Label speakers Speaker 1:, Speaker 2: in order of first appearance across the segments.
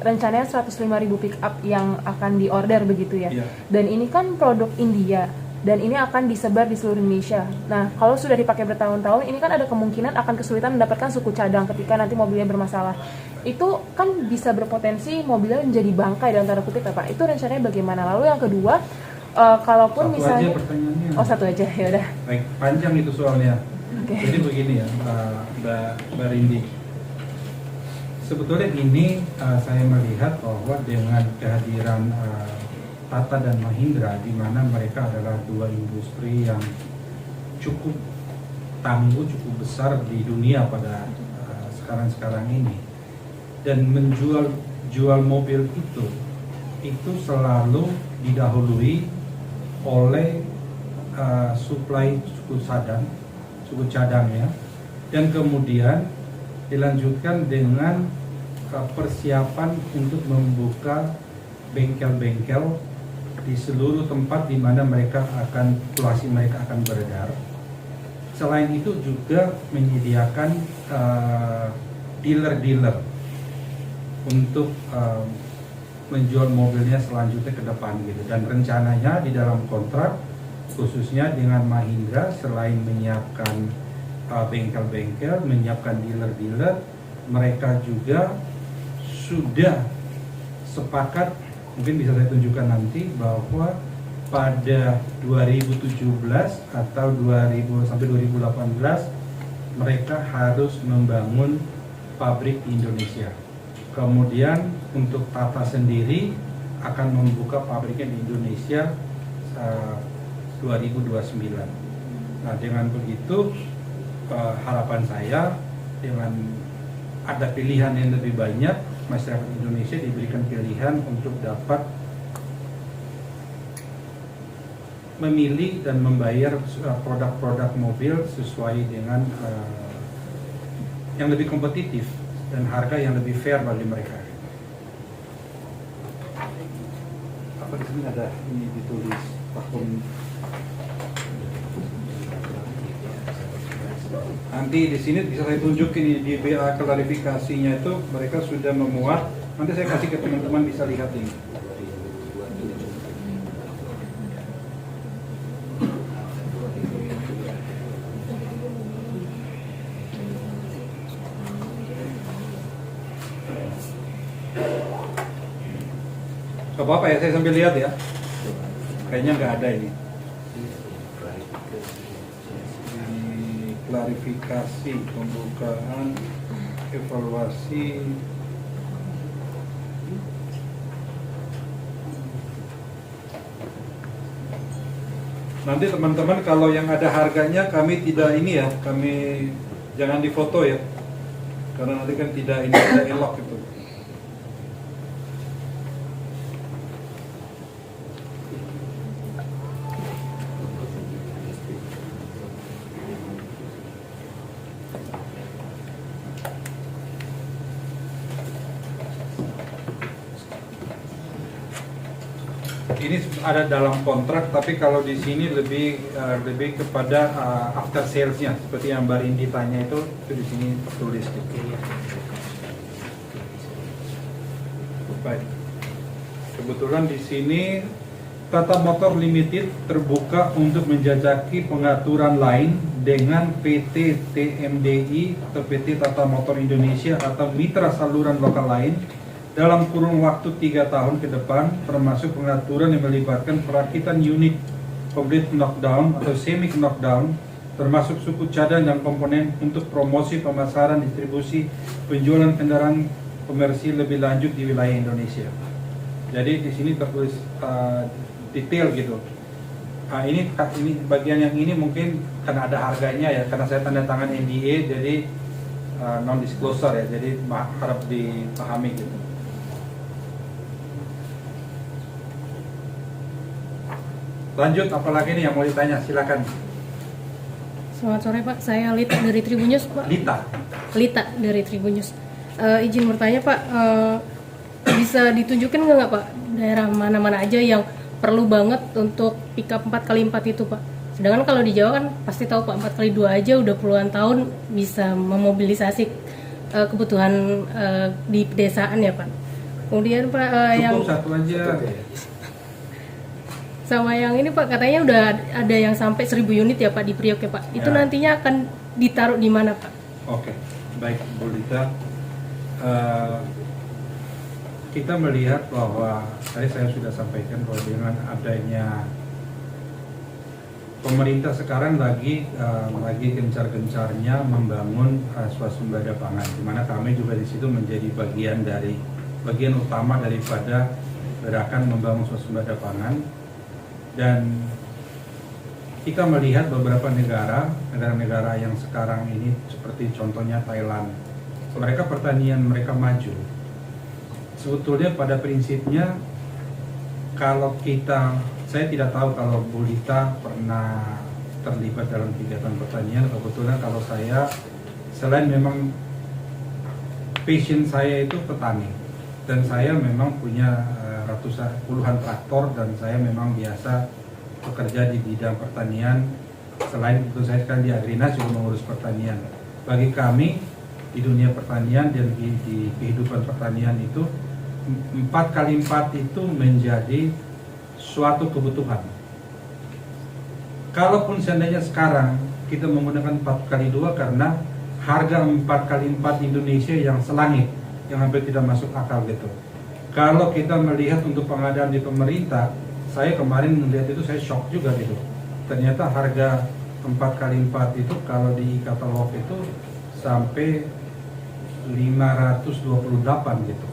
Speaker 1: rencananya 105.000 pick up yang akan diorder begitu ya.
Speaker 2: Iya.
Speaker 1: Dan ini kan produk India dan ini akan disebar di seluruh Indonesia. Nah, kalau sudah dipakai bertahun-tahun, ini kan ada kemungkinan akan kesulitan mendapatkan suku cadang ketika nanti mobilnya bermasalah. Itu kan bisa berpotensi mobilnya menjadi bangkai dalam tanda kutip ya Pak. Itu rencananya bagaimana? Lalu yang kedua, kalaupun
Speaker 2: Satu
Speaker 1: misalnya
Speaker 2: aja pertanyaannya.
Speaker 1: Oh, satu aja, ya udah.
Speaker 2: Baik, panjang itu soalnya.
Speaker 1: Oke.
Speaker 2: Jadi begini ya, Mbak Rindi. Sebetulnya ini saya melihat bahwa dengan kehadiran Tata dan Mahindra, di mana mereka adalah dua industri yang cukup tangguh, cukup besar di dunia pada sekarang ini, dan jual mobil itu selalu didahului oleh suplai suku cadang ya, dan kemudian dilanjutkan dengan persiapan untuk membuka bengkel-bengkel di seluruh tempat di mana populasi mereka akan beredar. Selain itu juga menyediakan dealer-dealer untuk menjual mobilnya selanjutnya ke depan gitu. Dan rencananya di dalam kontrak khususnya dengan Mahindra, selain menyiapkan bengkel-bengkel, menyiapkan dealer-dealer, mereka juga sudah sepakat, mungkin bisa saya tunjukkan nanti, bahwa pada 2017 atau 2000 sampai 2018 mereka harus membangun pabrik di Indonesia. Kemudian untuk Tata sendiri akan membuka pabriknya di Indonesia 2029. Nah, dengan begitu harapan saya, dengan ada pilihan yang lebih banyak, masyarakat Indonesia diberikan pilihan untuk dapat memilih dan membayar produk-produk mobil sesuai dengan yang lebih kompetitif dan harga yang lebih fair bagi mereka. Apa di sini ada ini ditulis tahun. Nanti di sini bisa saya tunjukin di BA klarifikasinya itu mereka sudah memuat. Nanti saya kasih ke teman-teman bisa lihat ini. Gak apa-apa ya, saya sambil lihat ya. Kayaknya nggak ada ini. Klarifikasi, pembukaan, evaluasi. Nanti teman-teman kalau yang ada harganya kami tidak ini ya, kami jangan difoto ya, karena nanti kan tidak elok gitu. Ini ada dalam kontrak, tapi kalau di sini lebih kepada after salesnya, seperti yang Mbak Rindi tanya itu di sini tertulis gitu. Baik. Kebetulan di sini Tata Motor Limited terbuka untuk menjajaki pengaturan lain dengan PT TMDI atau PT Tata Motor Indonesia atau mitra saluran lokal lain dalam kurun waktu 3 tahun ke depan, termasuk pengaturan yang melibatkan perakitan unit complete knockdown atau semi knockdown, termasuk suku cadang dan komponen untuk promosi, pemasaran, distribusi, penjualan kendaraan komersil lebih lanjut di wilayah Indonesia. Jadi di sini tertulis detail gitu. Nah, ini bagian yang ini mungkin karena ada harganya ya, karena saya tanda tangan NDA, jadi non disclosure ya, jadi harap dipahami gitu. Lanjut, apalagi nih yang mau ditanya, silakan.
Speaker 3: Selamat sore Pak, saya Lita dari Tribunnews Pak. Lita dari Tribunnews. Izin bertanya Pak, bisa ditunjukkan nggak Pak daerah mana-mana aja yang perlu banget untuk pickup 4x4 itu Pak? Sedangkan kalau di Jawa kan pasti tahu Pak, 4x2 aja udah puluhan tahun bisa memobilisasi kebutuhan di pedesaan ya Pak. Kemudian Pak yang
Speaker 2: Cukup satu aja.
Speaker 3: sama yang ini Pak, katanya udah ada yang sampai 1000 unit ya Pak di Priok ya Pak. Itu
Speaker 2: Ya.
Speaker 3: nantinya akan ditaruh di mana Pak?
Speaker 2: Oke, baik Bu Lita. Kita melihat bahwa tadi saya sudah sampaikan bahwa dengan adanya pemerintah sekarang lagi gencar-gencarnya membangun swasembada pangan, di mana kami juga di situ menjadi bagian utama daripada gerakan membangun swasembada pangan. Dan kita melihat beberapa negara-negara yang sekarang ini seperti contohnya Thailand, mereka pertanian mereka maju. Sebetulnya pada prinsipnya kalau saya tidak tahu kalau Bu Lita pernah terlibat dalam kegiatan pertanian. Kebetulan kalau saya, selain memang passion saya itu petani, dan saya memang punya puluhan traktor, dan saya memang biasa bekerja di bidang pertanian. Selain itu saya sekarang di Agrinas juga mengurus pertanian. Bagi kami di dunia pertanian dan di kehidupan pertanian itu 4x4 itu menjadi suatu kebutuhan. Kalaupun seandainya sekarang kita menggunakan 4x2 karena harga 4x4 Indonesia yang selangit, yang hampir tidak masuk akal gitu. Kalau kita melihat untuk pengadaan di pemerintah, saya kemarin melihat itu saya shock juga gitu. Ternyata harga 4x4 itu kalau di katalog itu sampai 528 gitu.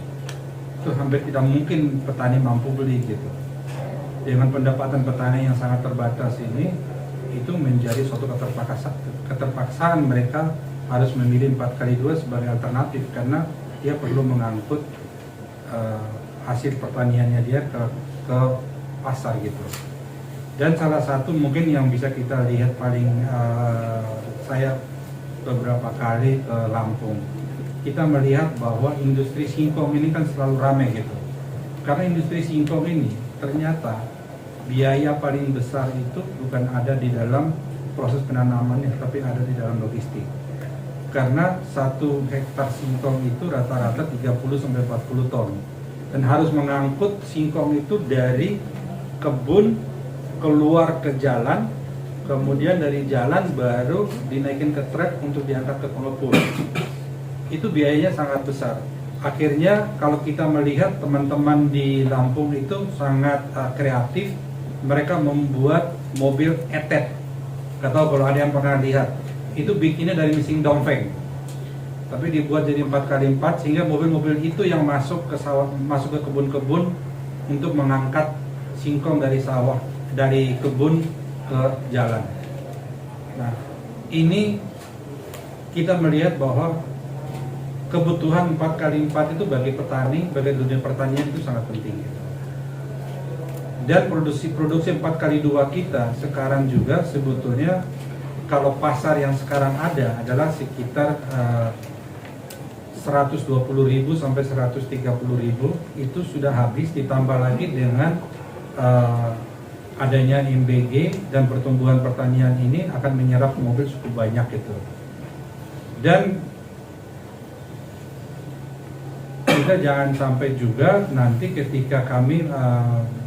Speaker 2: Itu hampir tidak mungkin petani mampu beli gitu. Dengan pendapatan petani yang sangat terbatas ini, itu menjadi suatu keterpaksaan mereka harus memilih 4x2 sebagai alternatif, karena dia perlu mengangkut hasil pertaniannya dia ke pasar gitu. Dan salah satu mungkin yang bisa kita lihat paling saya beberapa kali ke Lampung, kita melihat bahwa industri singkong ini kan selalu ramai gitu. Karena industri singkong ini ternyata biaya paling besar itu bukan ada di dalam proses penanamannya, tapi ada di dalam logistik. Karena 1 hektar singkong itu rata-rata 30-40 ton, dan harus mengangkut singkong itu dari kebun keluar ke jalan, kemudian dari jalan baru dinaikin ke truk untuk diangkat ke pengepul. Itu biayanya sangat besar. Akhirnya kalau kita melihat teman-teman di Lampung itu sangat kreatif, mereka membuat mobil etet. Gak tahu kalau ada yang pernah lihat, itu bikinnya dari mesin dongfeng, tapi dibuat jadi 4x4 sehingga mobil-mobil itu yang masuk ke sawah, masuk ke kebun-kebun untuk mengangkat singkong dari sawah, dari kebun ke jalan. Nah, ini kita melihat bahwa kebutuhan 4x4 itu bagi petani, bagi dunia pertanian itu sangat penting. Dan produksi 4x2 kita sekarang juga sebetulnya, kalau pasar yang sekarang ada adalah sekitar 120.000 sampai 130.000, itu sudah habis, ditambah lagi dengan adanya MBG dan pertumbuhan pertanian ini akan menyerap mobil cukup banyak gitu. Dan kita jangan sampai juga nanti ketika kami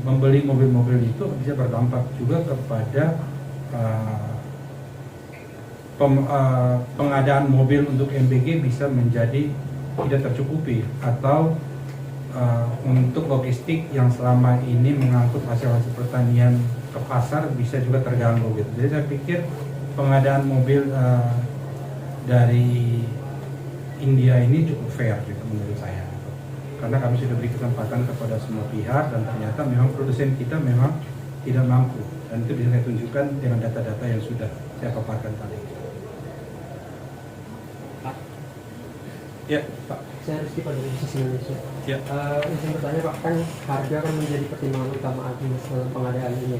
Speaker 2: membeli mobil-mobil itu bisa berdampak juga kepada pengadaan mobil untuk MBG bisa menjadi tidak tercukupi, atau untuk logistik yang selama ini mengangkut hasil-hasil pertanian ke pasar bisa juga terganggu gitu. Jadi saya pikir pengadaan mobil dari India ini cukup fair gitu menurut saya, karena kami sudah beri kesempatan kepada semua pihak, dan ternyata memang produsen kita memang tidak mampu, dan itu bisa saya tunjukkan dengan data-data yang sudah saya paparkan tadi. Ya, Pak.
Speaker 4: Saya Rizky Pak dari Bisnis Indonesia.
Speaker 2: Ya.
Speaker 4: Izin bertanya Pak, kan harga kan menjadi pertimbangan utama Agrinas dalam pengadaan ini.